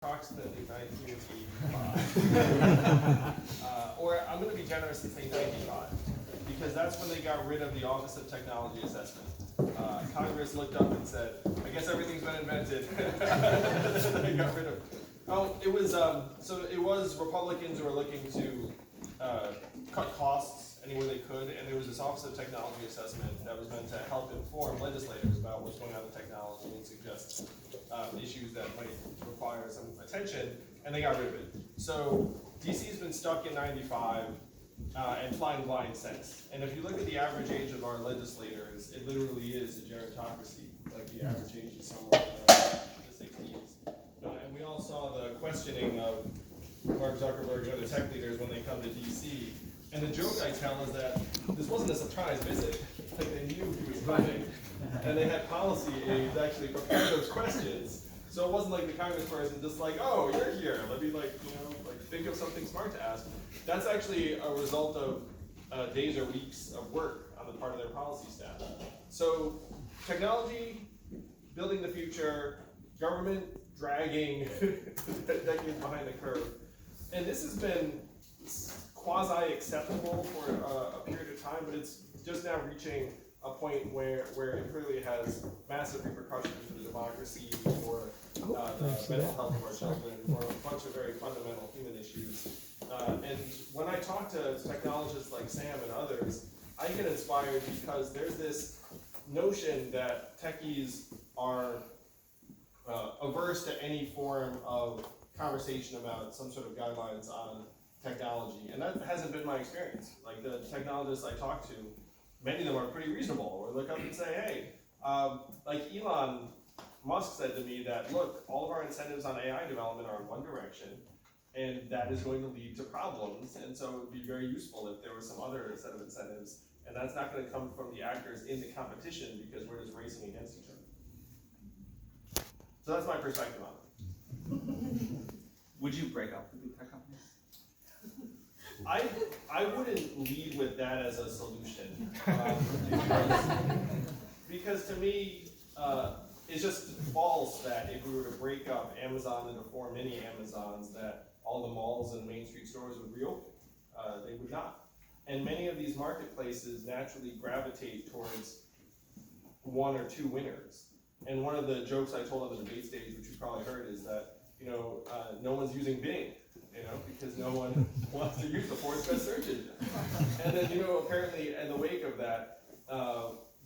approximately 1985. Or I'm going to be generous and say 95, because that's when they got rid of the Office of Technology Assessment. Congress looked up and said, I guess everything's been invented. They got rid of it. Oh, it was, so it was Republicans who were looking to cut costs anywhere they could, and there was this Office of Technology Assessment that was meant to help inform legislators about what's going on in technology and suggest issues that might require some attention, and they got rid of it. So DC's been stuck in 95 and flying blind since. And if you look at the average age of our legislators, it literally is a gerontocracy. Like the average age is somewhere in the 60s. And we all saw the questioning of Mark Zuckerberg and other tech leaders when they come to DC. And the joke I tell is that this wasn't a surprise visit. Like they knew he was coming, and they had policy aides actually prepare those questions. So it wasn't like the congressperson just like, oh, you're here. Let me think of something smart to ask. That's actually a result of days or weeks of work on the part of their policy staff. So technology, building the future, government dragging decades behind the curve. And this has been quasi-acceptable for a period of time, but it's just now reaching a point where it clearly has massive repercussions for the democracy, for the mental health of our children, for a bunch of very fundamental human issues. And when I talk to technologists like Sam and others, I get inspired because there's this notion that techies are averse to any form of conversation about some sort of guidelines on technology, and that hasn't been my experience. Like the technologists I talk to, many of them are pretty reasonable, or look up and say, hey, like Elon Musk said to me that, look, all of our incentives on AI development are in one direction, and that is going to lead to problems, and so it would be very useful if there was some other set of incentives, and that's not going to come from the actors in the competition because we're just racing against each other. So that's my perspective on it. Would you break up the big tech companies? I wouldn't lead with that as a solution, because to me, it's just false that if we were to break up Amazon into 4 mini Amazons, that all the malls and Main Street stores would reopen. They would not. And many of these marketplaces naturally gravitate towards 1 or 2 winners. And one of the jokes I told on the debate stage, which you probably heard, is that no one's using Bing, because no one wants to use the 4th best search engine. And then, apparently in the wake of that,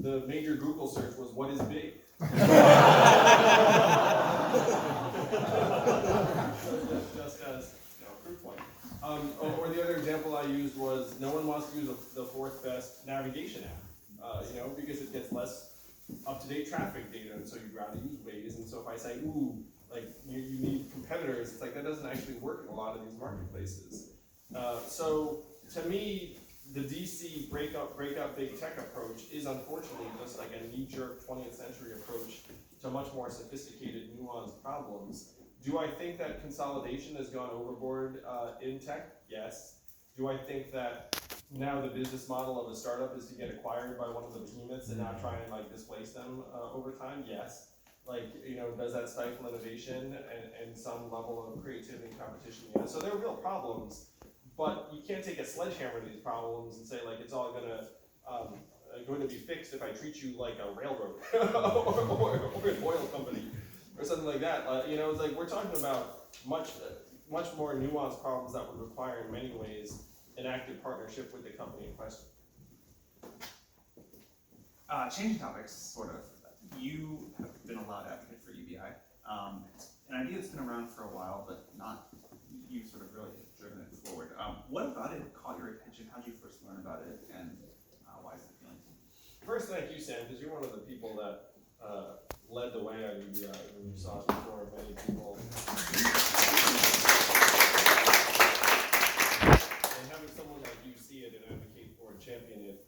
the major Google search was, what is Bing? Just as proof point. Or the other example I used was, no one wants to use the 4th best navigation app, because it gets less up-to-date traffic data, and so you'd rather use Waze. And so if I say, ooh, you need competitors, it's like that doesn't actually work in a lot of these marketplaces. So to me, the DC break up big tech approach is unfortunately just like a knee-jerk 20th century approach to much more sophisticated, nuanced problems. Do I think that consolidation has gone overboard in tech? Yes. Do I think that now the business model of a startup is to get acquired by one of the behemoths and not try and displace them over time? Yes. Does that stifle innovation and some level of creativity and competition? Yeah. So there are real problems, but you can't take a sledgehammer to these problems and say it's all going to be fixed if I treat you like a railroad or an oil company or something like that. It's like we're talking about much more nuanced problems that would require, in many ways, an active partnership with the company in question. Changing topics, sort of. You have been a loud advocate for UBI. An idea that's been around for a while, but not you sort of really driven it forward. What about it caught your attention? How did you first learn about it, and why is it appealing to you? First, thank you, Sam, because you're one of the people that led the way on UBI when you saw it before many people. And having someone like you see it and advocate for and champion it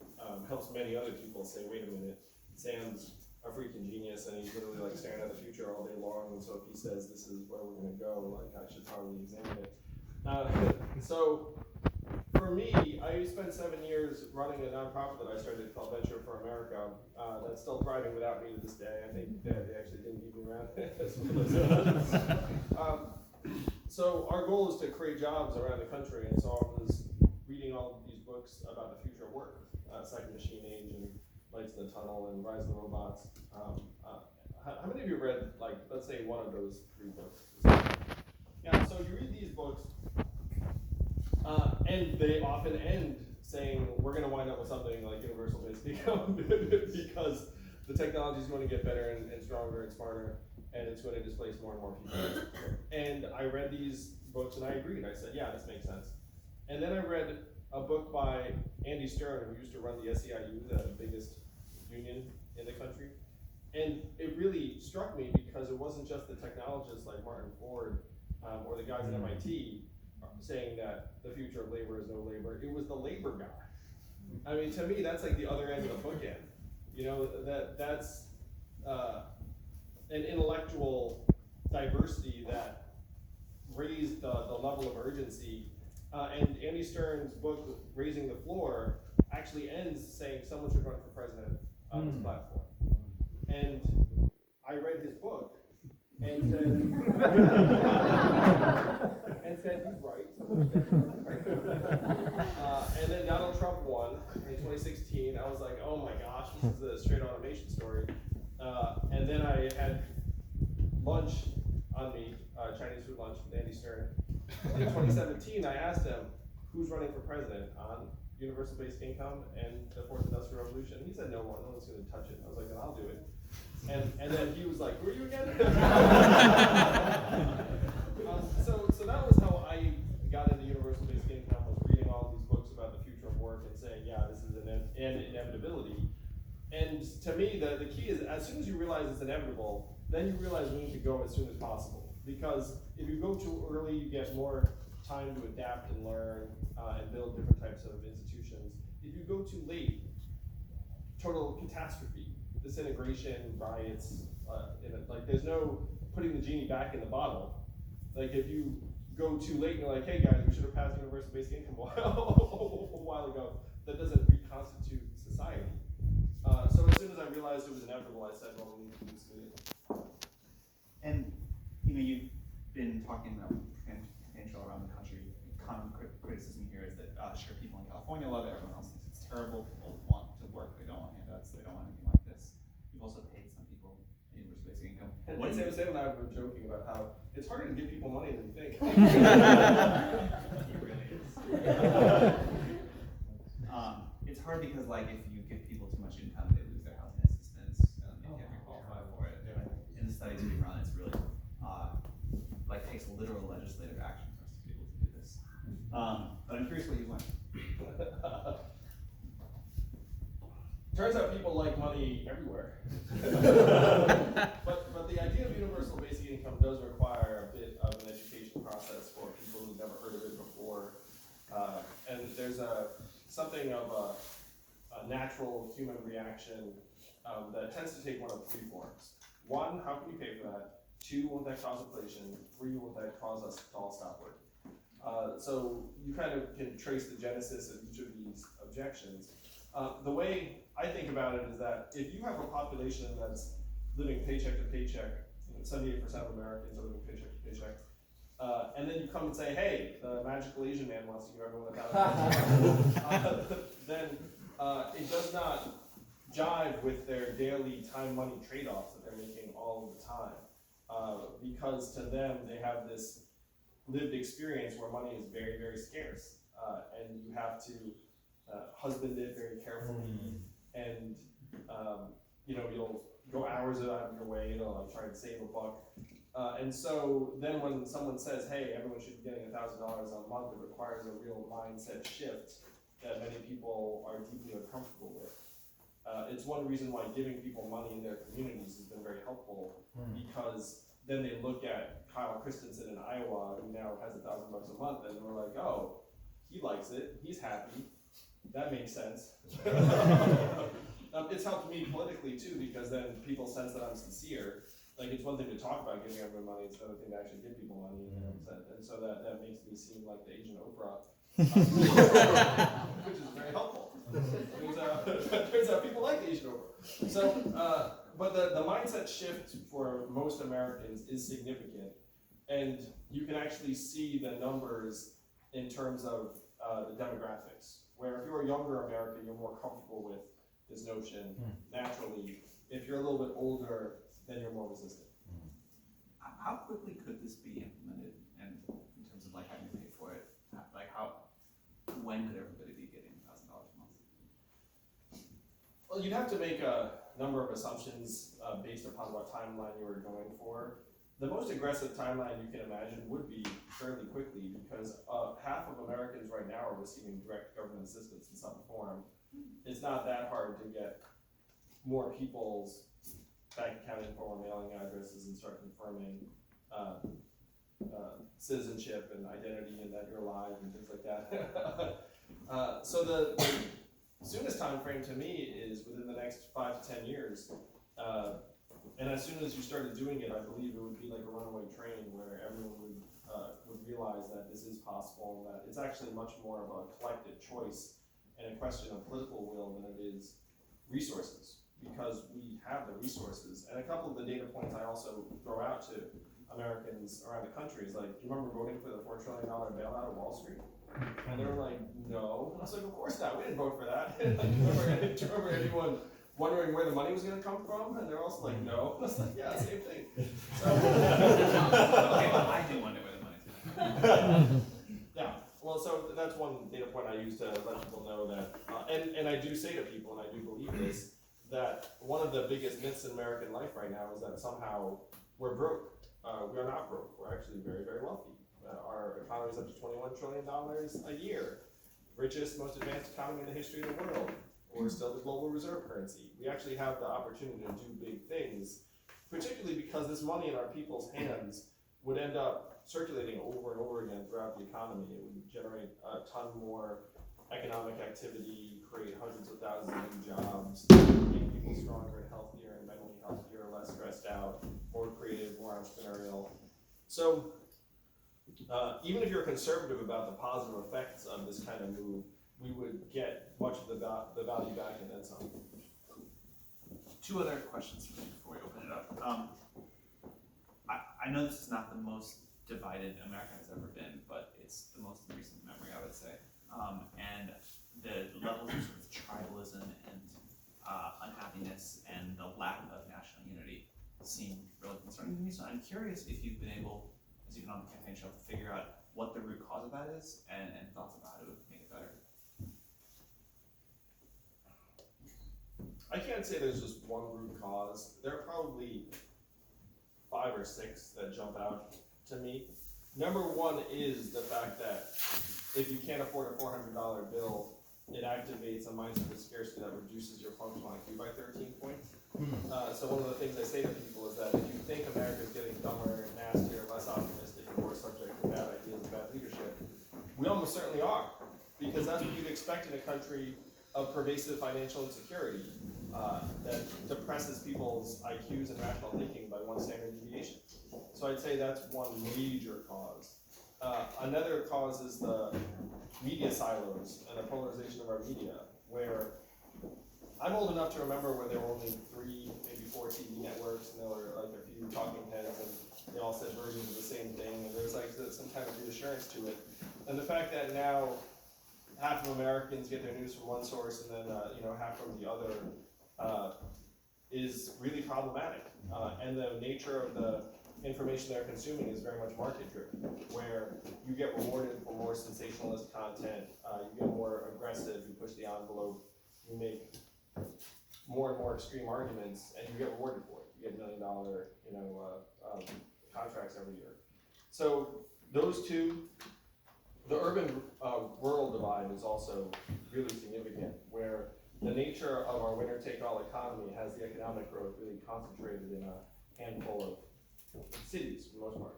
helps many other people say, wait a minute, Sam's a freaking genius, and he's literally staring at the future all day long, and so if he says this is where we're going to go, I should probably examine it. So for me, I spent 7 years running a nonprofit that I started called Venture for America. That's still thriving without me to this day. I think they actually didn't keep me around. So our goal is to create jobs around the country, and so I was reading all of these books about the future of work, Second Machine Age and Lights in the Tunnel and Rise of the Robots. How many of you read, like, let's say one of those 3 books? Yeah, so you read these books, and they often end saying, we're going to wind up with something like universal basic income because the technology is going to get better and stronger and smarter, and it's going to displace more and more people. And I read these books and I agreed. I said, yeah, this makes sense. And then I read a book by Andy Stern, who used to run the SEIU, the biggest union in the country. And it really struck me because it wasn't just the technologists like Martin Ford or the guys at MIT saying that the future of labor is no labor. It was the labor guy. I mean, to me, that's like the other end of the bookend. You know, that's an intellectual diversity that raised the level of urgency. And Andy Stern's book, Raising the Floor, actually ends saying someone should run for president on this platform. And I read his book and said, he's right. And then Donald Trump won in 2016. I was like, oh my gosh, this is a straight automation story. And then I had lunch on me, Chinese food lunch with Andy Stern. In 2017, I asked him, who's running for president on universal basic income and the 4th Industrial Revolution? He said, no one's going to touch it. I was like, then I'll do it. And then he was like, who are you again? So that was how I got into universal basic income, was reading all these books about the future of work and saying, yeah, this is an inevitability. And to me, the key is, as soon as you realize it's inevitable, then you realize we need to go as soon as possible. Because if you go too early, you get more time to adapt and learn and build different types of institutions. If you go too late, total catastrophe, disintegration, riots, like there's no putting the genie back in the bottle. Like if you go too late and you're like, hey guys, we should have passed universal basic income a while ago, that doesn't reconstitute society. So as soon as I realized it was inevitable, I said, well, we need to do something. And you know, you've been talking about potential around the country. Common criticism here is that sure, people in California love it, everyone else thinks it's terrible. People want to work, they don't want handouts, they don't want anything like this. You've also paid some people universal basic income. And Sam and I were joking about how it's harder to give people money than you think. It really is. It's hard because, like, if you give people too much income, they lose their housing assistance, and they can't be qualified for it. In the studies we run, it's really like takes literal legislative action for us to be able to do this. But I'm curious what you learned. Turns out people like money everywhere. but the idea of universal basic income does require a bit of an education process for people who've never heard of it before. And there's something of a natural human reaction that tends to take one of 3 forms. 1, how can you pay for that? 2, won't that cause inflation? 3, won't that cause us to all stop working? So you kind of can trace the genesis of each of these objections. The way I think about it is that if you have a population that's living paycheck to paycheck, 78% of Americans are living paycheck to paycheck, and then you come and say, hey, the magical Asian man wants to give everyone $1,000, then it does not jive with their daily time-money trade-offs that they're making all of the time. Because to them, they have this lived experience where money is very, very scarce, and you have to husband it very carefully, and you'll go hours out of your way to try and save a buck. And so then when someone says, hey, everyone should be getting $1,000 a month, it requires a real mindset shift that many people are deeply uncomfortable with. It's one reason why giving people money in their communities has been very helpful, because then they look at Kyle Christensen in Iowa, who now has $1,000 a month, and we're like, oh, he likes it, he's happy, that makes sense. It's helped me politically too, because then people sense that I'm sincere. Like, it's one thing to talk about giving everyone money, it's another thing to actually give people money, and so that makes me seem like the Asian Oprah, which is very helpful. Turns out people like the Asian Oprah. So, but the mindset shift for most Americans is significant, And you can actually see the numbers in terms of the demographics, where if you're a younger American, you're more comfortable with this notion naturally. If you're a little bit older, then you're more resistant. How quickly could this be implemented, and in terms of like having to pay for it? Like when could everybody be getting $1,000 a month? Well, you'd have to make a number of assumptions based upon what timeline you were going for. The most aggressive timeline you can imagine would be fairly quickly, because half of Americans right now are receiving direct government assistance in some form. It's not that hard to get more people's bank account info or mailing addresses and start confirming citizenship and identity and that you're alive and things like that. So the soonest time frame to me is within the next 5 to 10 years. And as soon as you started doing it, I believe it would be like a runaway train where everyone would realize that this is possible, and that it's actually much more of a collective choice and a question of political will than it is resources, because we have the resources. And a couple of the data points I also throw out to Americans around the country is like, do you remember voting for the $4 trillion bailout of Wall Street? And they were like, no. And I was like, of course not, we didn't vote for that. Like, do you remember anyone wondering where the money was going to come from? And they're also like, no. I was like, yeah, same thing. So, Okay, well, I do wonder where the money's going. yeah, well, so that's one data point I use to let people know that, and I do say to people, and I do believe this, that one of the biggest myths in American life right now is that somehow we're broke. We are not broke. We're actually very, very wealthy. Our economy is up to $21 trillion a year. Richest, most advanced economy in the history of the world. We're still the global reserve currency. We actually have the opportunity to do big things, particularly because this money in our people's hands would end up circulating over and over again throughout the economy. It would generate a ton more economic activity, create hundreds of thousands of new jobs, make people stronger and healthier and mentally healthier, less stressed out, more creative, more entrepreneurial. So even if you're conservative about the positive effects of this kind of move, we would get much of the value back and then some. Two other questions for me before we open it up. I know this is not the most divided America has ever been, but it's the most in recent memory, I would say. And the levels of sort of tribalism and unhappiness and the lack of national unity seem really concerning to me. So I'm curious if you've been able, as you've been on the campaign trail, to figure out what the root cause of that is and thoughts about how to make it better. I can't say there's just one root cause. There are probably 5 or 6 that jump out to me. Number one is the fact that if you can't afford a $400 bill, it activates a mindset of scarcity that reduces your functional IQ by 13 points. So one of the things I say to people is that if you think America's getting dumber, nastier, less optimistic, and more subject to bad ideas and bad leadership, we almost certainly are, because that's what you'd expect in a country of pervasive financial insecurity that depresses people's IQs and rational thinking by 1 standard deviation. So I'd say that's one major cause. Another cause is the media silos and the polarization of our media, where I'm old enough to remember when there were only 3, maybe 4 TV networks, and there were like a few talking heads, and they all said versions of the same thing, and there's like some kind of reassurance to it. And the fact that now half of Americans get their news from one source and then half from the other is really problematic. And the nature of the information they're consuming is very much market driven, where you get rewarded for more sensationalist content, you get more aggressive, you push the envelope, you make more and more extreme arguments, and you get rewarded for it. You get $1 million contracts every year. So those two. The urban-rural divide is also really significant, where the nature of our winner-take-all economy has the economic growth really concentrated in a handful of cities, for the most part,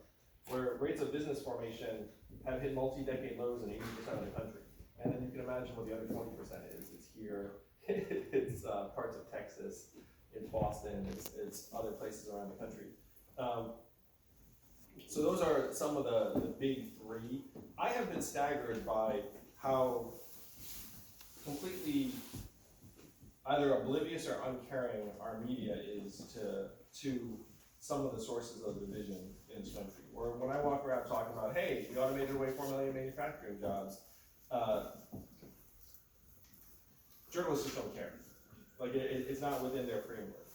where rates of business formation have hit multi-decade lows in 80% of the country. And then you can imagine what the other 20% is. It's here, it's parts of Texas, it's Boston, it's other places around the country. So those are some of the big 3. I have been staggered by how completely either oblivious or uncaring our media is to some of the sources of division in in this country. Or when I walk around talking about, hey, we automated away 4 million manufacturing jobs, journalists just don't care. Like, it's not within their framework.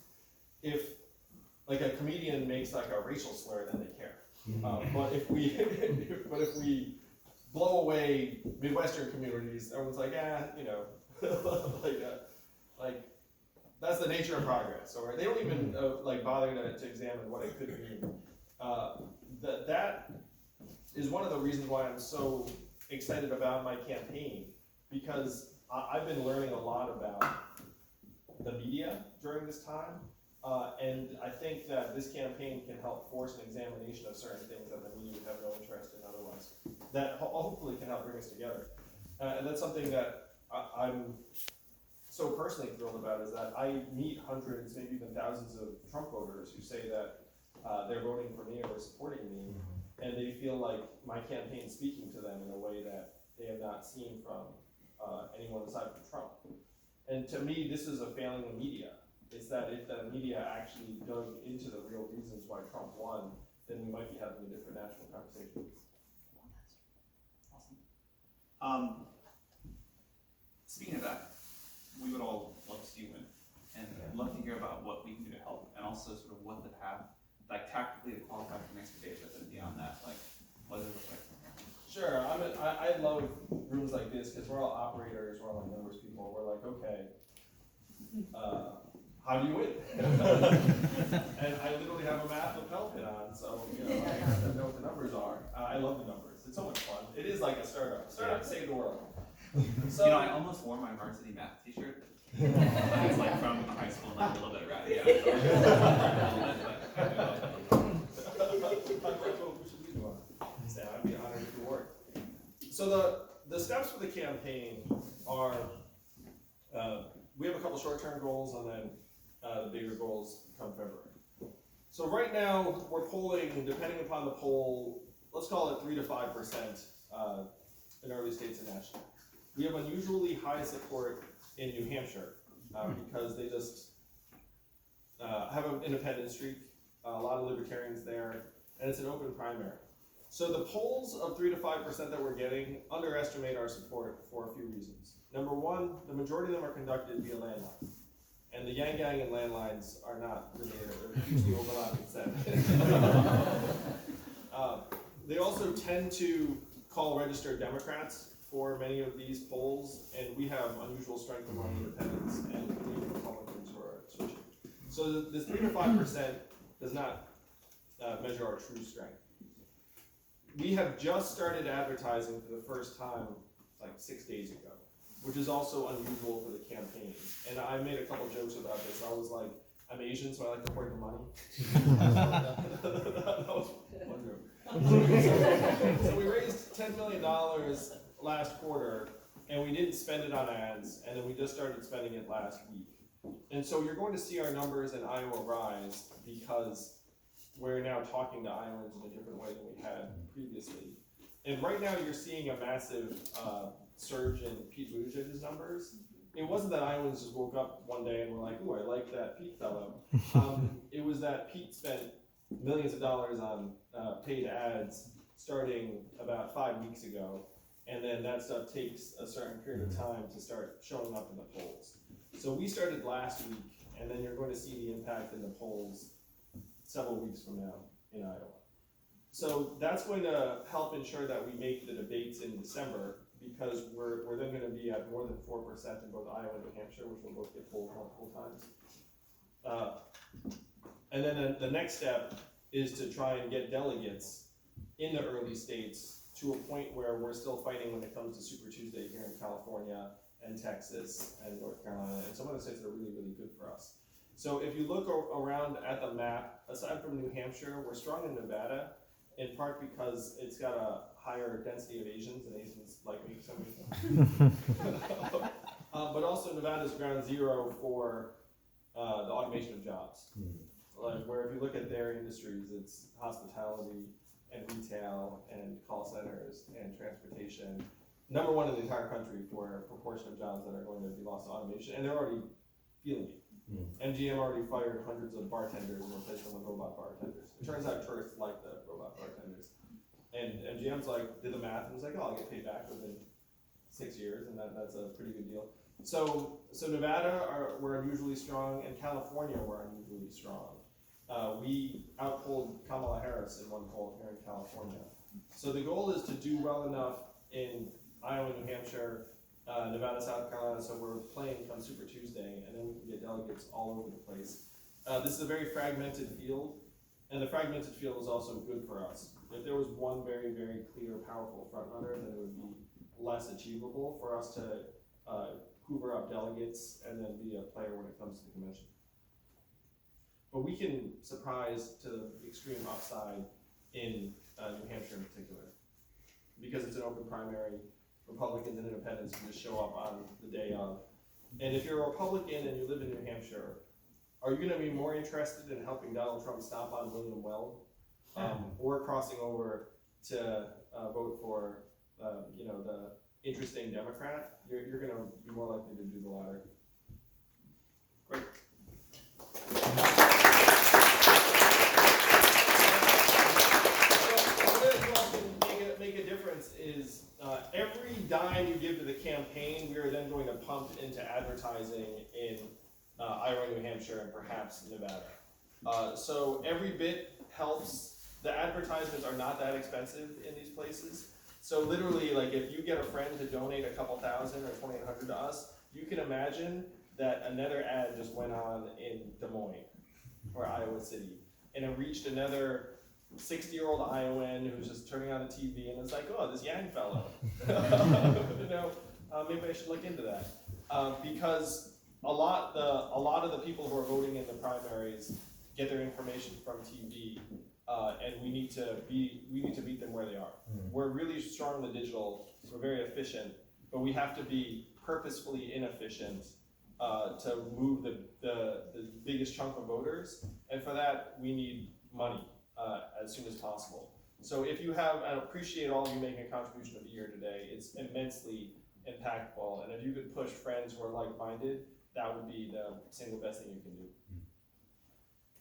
If, like, a comedian makes like a racial slur, then they care. But if we blow away Midwestern communities, everyone's like, you know, like that's the nature of progress. Or they don't even like bother to examine what it could mean. That is one of the reasons why I'm so excited about my campaign, because I've been learning a lot about the media during this time. And I think that this campaign can help force an examination of certain things that the media would have no interest in otherwise. That hopefully can help bring us together. And that's something that I'm so personally thrilled about, is that I meet hundreds, maybe even thousands of Trump voters who say that they're voting for me or supporting me, and they feel like my campaign is speaking to them in a way that they have not seen from anyone aside from Trump. And to me, this is a failing of media. It's that if the media actually dug into the real reasons why Trump won, then we might be having a different national conversation. Awesome. Speaking of that, we would all love to see you win, and love to hear about what we can do to help, and also sort of what the path, like tactically, to qualify for next debate, but then beyond that, like what does it look like? Sure, I love rooms like this because we're all operators, we're all like numbers people. We're like, okay, how do you win? And I literally have a math of Altman on, so you know, I have to know what the numbers are. I love the numbers. It's so much fun. It is like a startup. Startup to save the world. So, you know, I almost wore my varsity math t-shirt. It's like from high school, and I'm a little bit ratty. Yeah, I'd be honored if you were. So the steps for the campaign are, we have a couple short-term goals, and then the bigger goals come February. So right now, we're polling, depending upon the poll, let's call it 3 to 5% in early states and national. We have unusually high support in New Hampshire because they just have an independent streak, a lot of libertarians there, and it's an open primary. So the polls of 3 to 5% that we're getting underestimate our support for a few reasons. Number one, the majority of them are conducted via landline. And the Yang Gang and landlines are not related, they're hugely overlapping set. They also tend to call registered Democrats for many of these polls, and we have unusual strength among independents and even Republicans who are switching. So this 3 to 5% does not measure our true strength. We have just started advertising for the first time like 6 days ago, which is also unusual for the campaign. And I made a couple jokes about this. I was like, I'm Asian, so I like to hoard the money. That was one joke. So we raised $10 million last quarter, and we didn't spend it on ads, and then we just started spending it last week. And so you're going to see our numbers in Iowa rise because we're now talking to Iowans in a different way than we had previously. And right now you're seeing a massive surge in Pete Buttigieg's numbers. It wasn't that Iowans just woke up one day and were like, ooh, I like that Pete fellow. It was that Pete spent millions of dollars on paid ads starting about 5 weeks ago. And then that stuff takes a certain period of time to start showing up in the polls. So we started last week, and then you're going to see the impact in the polls several weeks from now in Iowa. So that's going to help ensure that we make the debates in December, because we're then going to be at more than 4% in both Iowa and New Hampshire, which will both get polled multiple times. And then the next step is to try and get delegates in the early states to a point where we're still fighting when it comes to Super Tuesday here in California and Texas and North Carolina, and some other states that are really, really good for us. So if you look around at the map, aside from New Hampshire, we're strong in Nevada, in part because it's got a higher density of Asians, and Asians like me for some reason. But also Nevada's ground zero for the automation of jobs. Like, where if you look at their industries, it's hospitality and retail and call centers and transportation. #1 in the entire country for a proportion of jobs that are going to be lost to automation, and they're already feeling it. MGM already fired hundreds of bartenders and replaced them with robot bartenders. It turns out tourists like the robot bartenders. And MGM's like, did the math and was like, oh, I'll get paid back within 6 years, and that's a pretty good deal. So Nevada, we're unusually strong, and California, we're unusually strong. We outpolled Kamala Harris in one poll here in California. So the goal is to do well enough in Iowa, New Hampshire, Nevada, South Carolina, so we're playing come Super Tuesday, and then we can get delegates all over the place. This is a very fragmented field, and the fragmented field is also good for us. If there was one very, very clear, powerful frontrunner, then it would be less achievable for us to hoover up delegates and then be a player when it comes to the convention. But we can surprise to the extreme upside in New Hampshire in particular, because it's an open primary. Republicans and independents can just show up on the day of. And if you're a Republican and you live in New Hampshire, are you going to be more interested in helping Donald Trump stomp on William Weld, or crossing over to vote for the interesting Democrat? You're going to be more likely to do the latter. Great. Make a difference is every dime you give to the campaign, we are then going to pump into advertising in Iowa, New Hampshire, and perhaps Nevada. So every bit helps. The advertisements are not that expensive in these places. So literally, like if you get a friend to donate a couple thousand or 2,800 to us, you can imagine that another ad just went on in Des Moines or Iowa City, and it reached another 60-year-old Iowan who's just turning on the TV and is like, oh, this Yang fellow. Maybe I should look into that. Because a lot of the people who are voting in the primaries get their information from TV, and we need to beat them where they are. We're really strong in the digital, we're very efficient, but we have to be purposefully inefficient to move the biggest chunk of voters, and for that we need money. As soon as possible. So if you have, I appreciate all of you making a contribution of the year today, it's immensely impactful, and if you could push friends who are like-minded, that would be the single best thing you can do.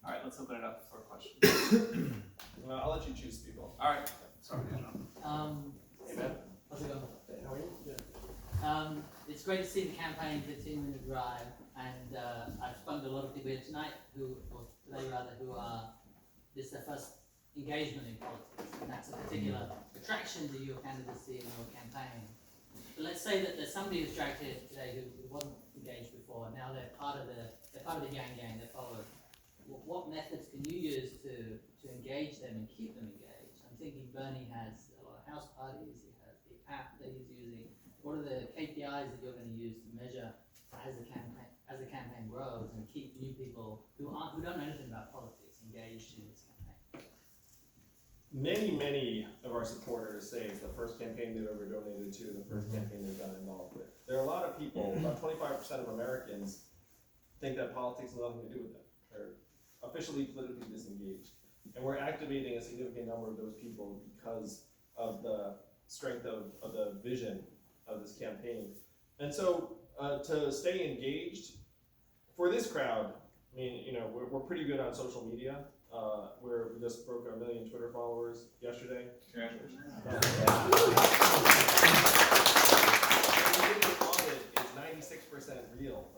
All right, let's open it up for questions. I'll let you choose people. All right, sorry, Hey, man. How's it going? How are you? Good. It's great to see the campaign continue to drive, and I've spoken to a lot of people here tonight who are, this is their first engagement in politics, and that's a particular attraction to your candidacy and your campaign. But let's say that there's somebody who's dragged here today who wasn't engaged before, and now they're part of the gang, they're followers. What methods can you use to engage them and keep them engaged? I'm thinking Bernie has a lot of house parties, he has the app that he's using. What are the KPIs that you're going to use to measure as the campaign grows and keep new people who don't know anything about politics engaged in this campaign? Many of our supporters say it's the first campaign they've ever donated to, the first campaign they've gotten involved with. There are a lot of people, about 25% of Americans, think that politics has nothing to do with them. They're officially politically disengaged. And we're activating a significant number of those people because of the strength of the vision of this campaign. And so to stay engaged, for this crowd, I mean, we're pretty good on social media. We just broke 1 million Twitter followers yesterday. Congratulations. The audit is 96% real.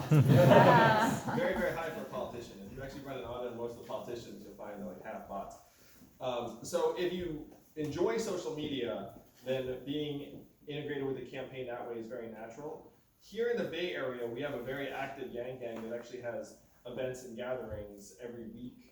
Very, very high for a politician. If you actually run an audit on most of the politicians, you'll find they're like half bots. So if you enjoy social media, then being integrated with the campaign that way is very natural. Here in the Bay Area, we have a very active Yang Gang that actually has events and gatherings every week.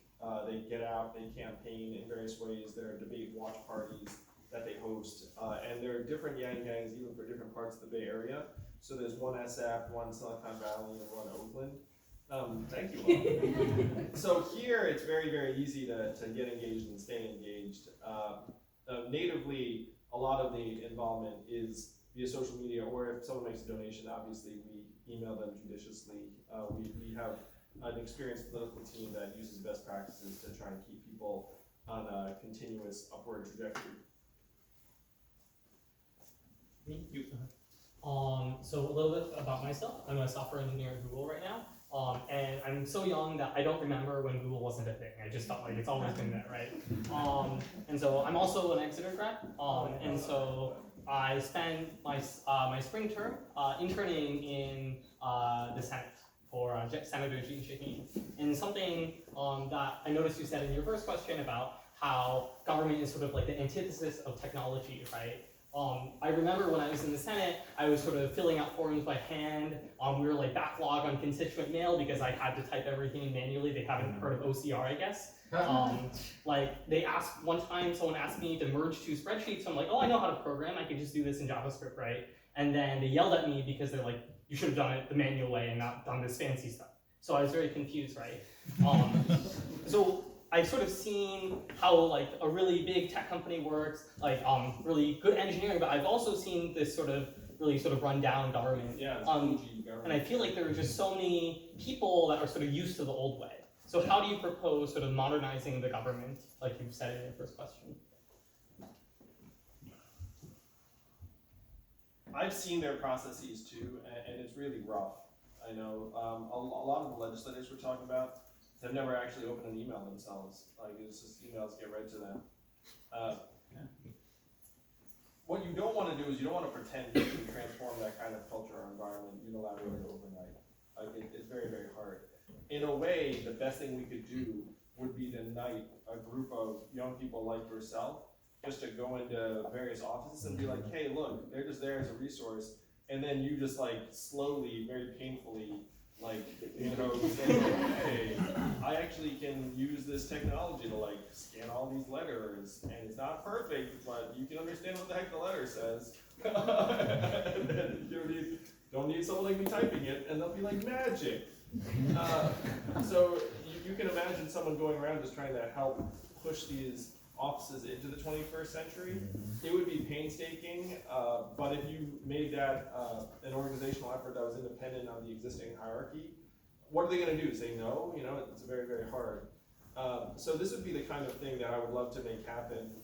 They get out, they campaign in various ways. There are debate watch parties that they host. And there are different Yang Gangs even for different parts of the Bay Area. So there's one SF, one Silicon Valley, and one Oakland. Thank you. So here it's very, very easy to get engaged and stay engaged. Natively, a lot of the involvement is via social media, or if someone makes a donation, obviously we email them judiciously. We have an experienced political team that uses best practices to try and keep people on a continuous upward trajectory. Me? You. So a little bit about myself. I'm a software engineer at Google right now. And I'm so young that I don't remember when Google wasn't a thing. I just felt like it's always been there, right? And so I'm also an Exeter grad, and so I spent my spring term interning in the Senate for Senator Jean Shaheen. And something that I noticed you said in your first question about how government is sort of like the antithesis of technology, right? I remember when I was in the Senate, I was sort of filling out forms by hand. We were like backlogged on constituent mail because I had to type everything in manually. They haven't heard of OCR, I guess. Like they asked, one time someone asked me to merge two spreadsheets. So I'm like, oh, I know how to program. I can just do this in JavaScript, right? And then they yelled at me because they're like, you should have done it the manual way and not done this fancy stuff. So I was very confused, right? So I've sort of seen how like a really big tech company works, like really good engineering, but I've also seen this sort of really sort of run down government. Yeah, it's bougie government. And I feel like there are just so many people that are sort of used to the old way. So how do you propose sort of modernizing the government, like you said in your first question? I've seen their processes too, and it's really rough. I know a lot of the legislators we're talking about, they've never actually opened an email themselves. Like it's just emails get read to them. What you don't want to do is you don't want to pretend you can transform that kind of culture or environment unilaterally overnight. Like it's very, very hard. In a way, the best thing we could do would be to unite a group of young people like yourself, just to go into various offices and be like, hey, look, they're just there as a resource. And then you just like slowly, very painfully, like, you know, say, hey, I actually can use this technology to like scan all these letters, and it's not perfect, but you can understand what the heck the letter says. And then you don't need someone like me typing it, and they'll be like magic. So you can imagine someone going around just trying to help push these offices into the 21st century. It would be painstaking, but if you made that an organizational effort that was independent of the existing hierarchy, what are they going to do? Say no? You know, it's very, very hard. So this would be the kind of thing that I would love to make happen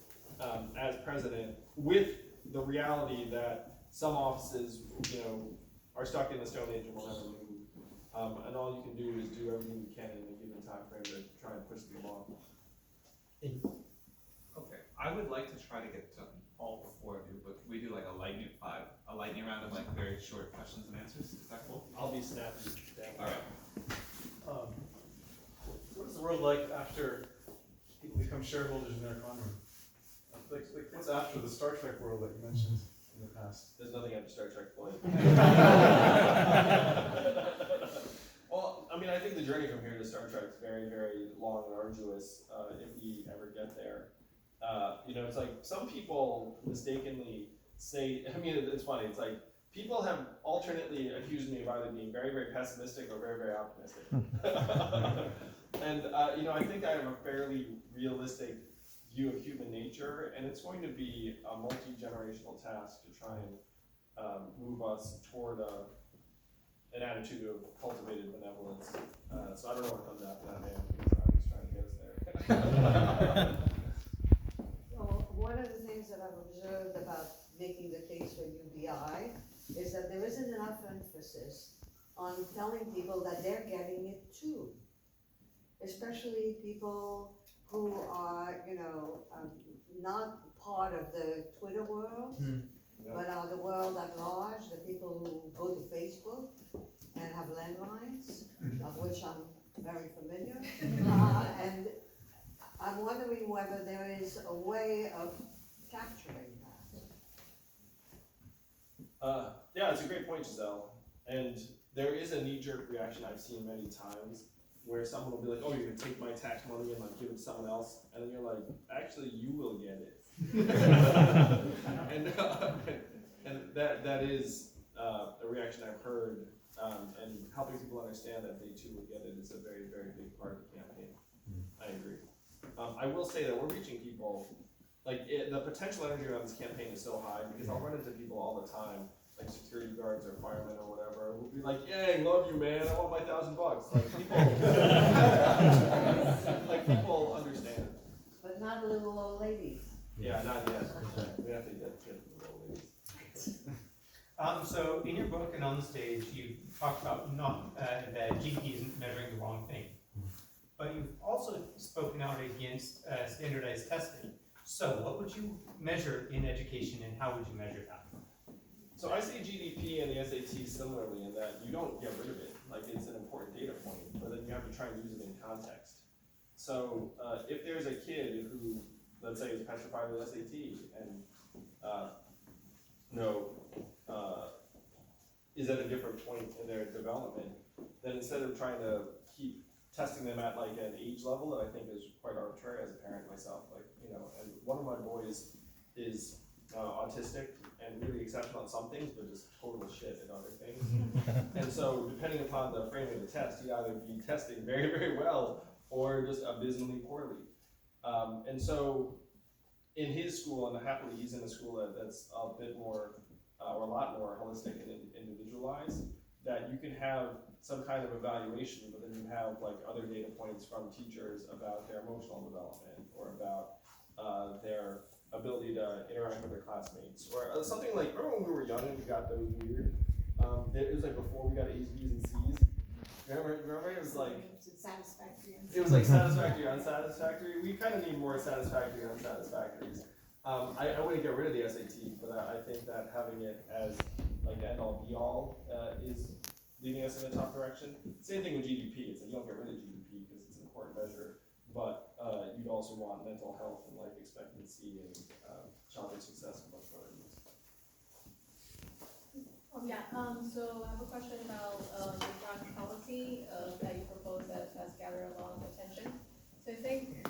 as president, with the reality that some offices, you know, are stuck in the Stone Age and will never move. And all you can do is do everything you can in a given time frame to try and push them along. Okay, I would like to try to get to all four of you, but can we do like a lightning round of like very short questions and answers? Is that cool? I'll be snappy. All right. What is the world like after people become shareholders in their economy? Like what's after the Star Trek world that you mentioned in the past? There's nothing after Star Trek, boy. Well, I mean, I think the journey from here to Star Trek is very, very long and arduous if we ever get there. You know, it's like some people mistakenly say, I mean, it's funny, it's like people have alternately accused me of either being very, very pessimistic or very, very optimistic. And, you know, I think I have a fairly realistic view of human nature, and it's going to be a multi-generational task to try and move us toward an attitude of cultivated benevolence. So I don't know what comes after that, man, because I'm just trying to get us there. Well, one of the things that I've observed about making the case for UBI is that there isn't enough emphasis on telling people that they're getting it too. Especially people who are, you know, not part of the Twitter world, but are the world at large, the people who go to Facebook and have landlines, of which I'm very familiar. And I'm wondering whether there is a way of capturing that. Yeah, it's a great point, Giselle. And there is a knee-jerk reaction I've seen many times where someone will be like, oh, you're gonna take my tax money and like give it to someone else, and then you're like, actually, you will get it. and that is a reaction I've heard, and helping people understand that they too will get it is a very, very big part of the campaign. I agree. I will say that we're reaching people, like the potential energy around this campaign is so high because I'll run into people all the time, like security guards or firemen or whatever, who'll be like, "Yay, love you, man! I want my $1,000." Like people, like people understand. But not little old ladies. Yeah, not yet. We have to get the little ladies. So in your book and on the stage, you talked about not that GDP isn't measuring the wrong thing, but you've also spoken out against standardized testing. So what would you measure in education, and how would you measure that? So I see GDP and the SAT similarly in that you don't get rid of it, like it's an important data point, but then you have to try and use it in context. So if there's a kid who, let's say, is petrified with SAT and is at a different point in their development, then instead of trying to keep testing them at like an age level that I think is quite arbitrary as a parent myself, like, and one of my boys is autistic and really exceptional at some things, but just total shit at other things. And so depending upon the framing of the test, he'd either be testing very, very well or just abysmally poorly. And so in his school, and happily he's in a school that's a bit more, or a lot more holistic and individualized, that you can have some kind of evaluation, but then you have like other data points from teachers about their emotional development or about their ability to interact with their classmates, or something like, remember when we were young and we got those weird, it was like before we got A's, B's, and C's. Remember? It was like, Satisfactory. it was like satisfactory, unsatisfactory. We kind of need more satisfactory, unsatisfactories. I wouldn't get rid of the SAT, but I think that having it as like the end-all be-all is leading us in a tough direction. Same thing with GDP. It's like you don't get rid of GDP because it's an important measure, but you'd also want mental health and life expectancy and childhood success and much more. So I have a question about the draft policy that you proposed that has gathered a lot of attention. So I think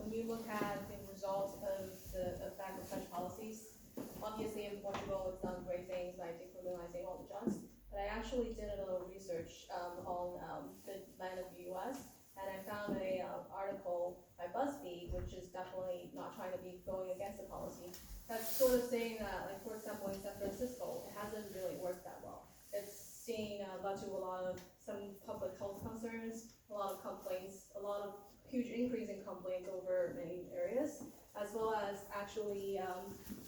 when you look at the result of the effect of such policies, obviously in Portugal it's done great things by decriminalizing all the drugs, but I actually did a little research on the land of the US, and I found a article by BuzzFeed, which is definitely not trying to be going against the policy. That's sort of saying that, like, for example, in San Francisco, it hasn't really worked that well. It's seen led to a lot of some public health concerns, a lot of complaints, a lot of huge increase in complaints over many areas, as well as actually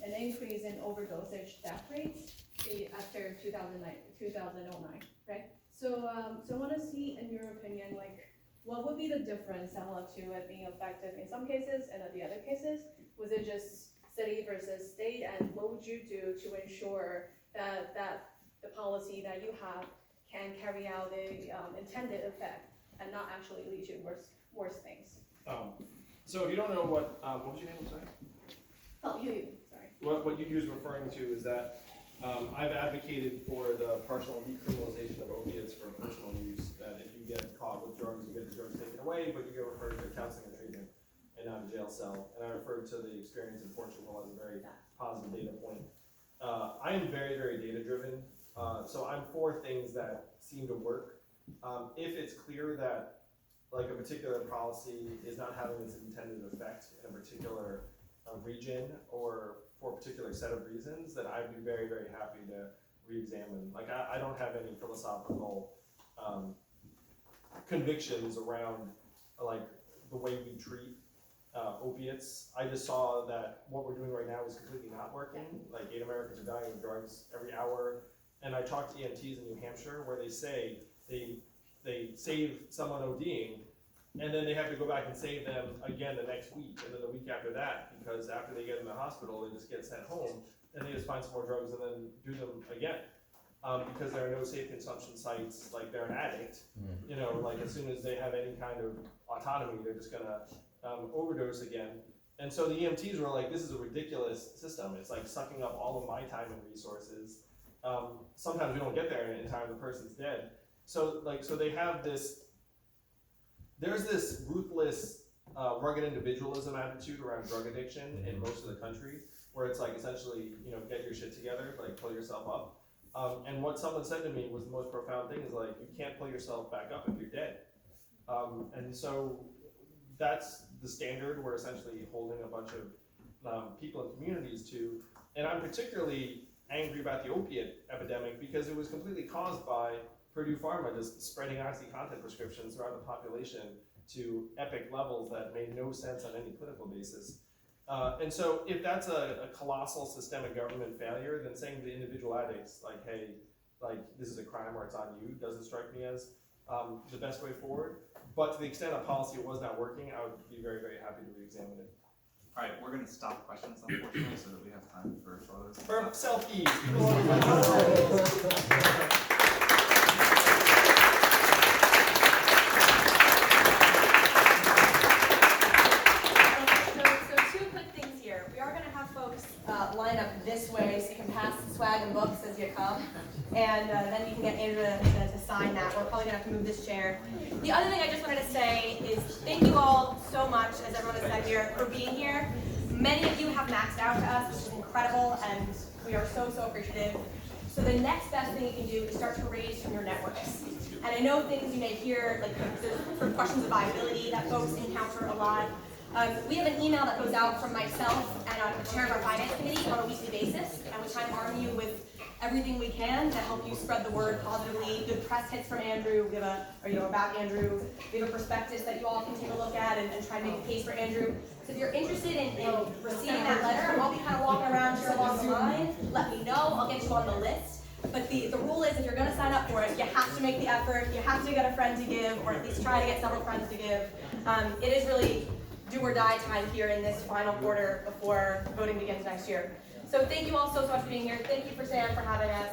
an increase in overdosage death rates after 2009, right? So I want to see, in your opinion, like, what would be the difference that led to it being effective in some cases and in the other cases? Was it just city versus state, and what would you do to ensure that the policy that you have can carry out the intended effect and not actually lead to worse things? So if you don't know what was your name? I'm sorry. Oh, sorry. What you was referring to is that I've advocated for the partial decriminalization of opiates for personal use. That if you get caught with drugs, you get the drugs taken away, but you get referred to counseling and treatment and not a jail cell. And I referred to the experience in Portugal as a very positive data point. I am very, very data driven. So I'm for things that seem to work. If it's clear that like a particular policy is not having its intended effect in a particular region or for a particular set of reasons, then I'd be very, very happy to re-examine. Like I don't have any philosophical convictions around like the way we treat opiates. I just saw that what we're doing right now is completely not working. Like 8 Americans are dying of drugs every hour. And I talked to EMTs in New Hampshire where they say they save someone ODing, and then they have to go back and save them again the next week, and then the week after that, because after they get in the hospital, they just get sent home, and they just find some more drugs and then do them again. Because there are no safe consumption sites, like they're an addict, like as soon as they have any kind of autonomy, they're just gonna overdose again. And so the EMTs were like, this is a ridiculous system. It's like sucking up all of my time and resources. Sometimes we don't get there in time, the person's dead. So they have this, there's this ruthless, rugged individualism attitude around drug addiction in most of the country, where it's like essentially, get your shit together, like pull yourself up. And what someone said to me was the most profound thing is like, you can't pull yourself back up if you're dead. And so that's the standard we're essentially holding a bunch of people and communities to. And I'm particularly angry about the opiate epidemic because it was completely caused by Purdue Pharma just spreading OxyContin prescriptions throughout the population to epic levels that made no sense on any clinical basis. And so if that's a colossal systemic government failure, then saying to the individual addicts, like, hey, like, this is a crime or it's on you, doesn't strike me as the best way forward. But to the extent a policy was not working, I would be very, very happy to re-examine it. All right, we're gonna stop questions unfortunately, so that we have time for photos. For selfies. So two quick things here. We are going to have folks line up this way so you can pass swag and books as you come. And then you can get Andrew to sign that. We're probably going to have to move this chair. The other thing I just wanted to say is thank you all so much, as everyone has said here, for being here. Many of you have maxed out to us, which is incredible, and we are so, so appreciative. So the next best thing you can do is start to raise from your networks. And I know things you may hear, like there's sort of questions of viability that folks encounter a lot. We have an email that goes out from myself and the chair of our finance committee on a weekly basis, and we try and arm you with everything we can to help you spread the word positively. Good press hits from Andrew. We have about Andrew. We have a prospectus that you all can take a look at and try and make a case for Andrew. So if you're interested in receiving that letter, I'll be kind of walking around here along the line. Let me know. I'll get you on the list. But the rule is if you're going to sign up for it, you have to make the effort. You have to get a friend to give, or at least try to get several friends to give. It is really do or die time here in this final quarter before voting begins next year. So thank you all so much for being here. Thank you for Sam for having us.